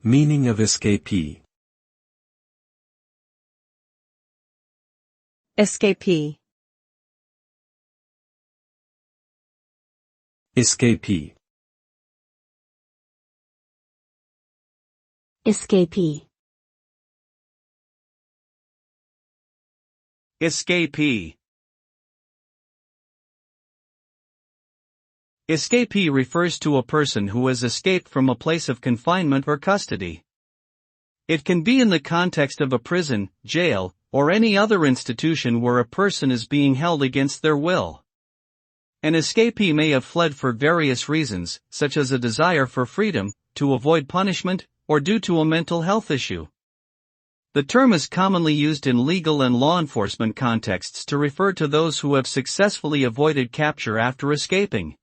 Meaning of escapee. Escapee. Escapee. Escapee. Escapee. Escapee refers to a person who has escaped from a place of confinement or custody. It can be in the context of a prison, jail, or any other institution where a person is being held against their will. An escapee may have fled for various reasons, such as a desire for freedom, to avoid punishment, or due to a mental health issue. The term is commonly used in legal and law enforcement contexts to refer to those who have successfully avoided capture after escaping.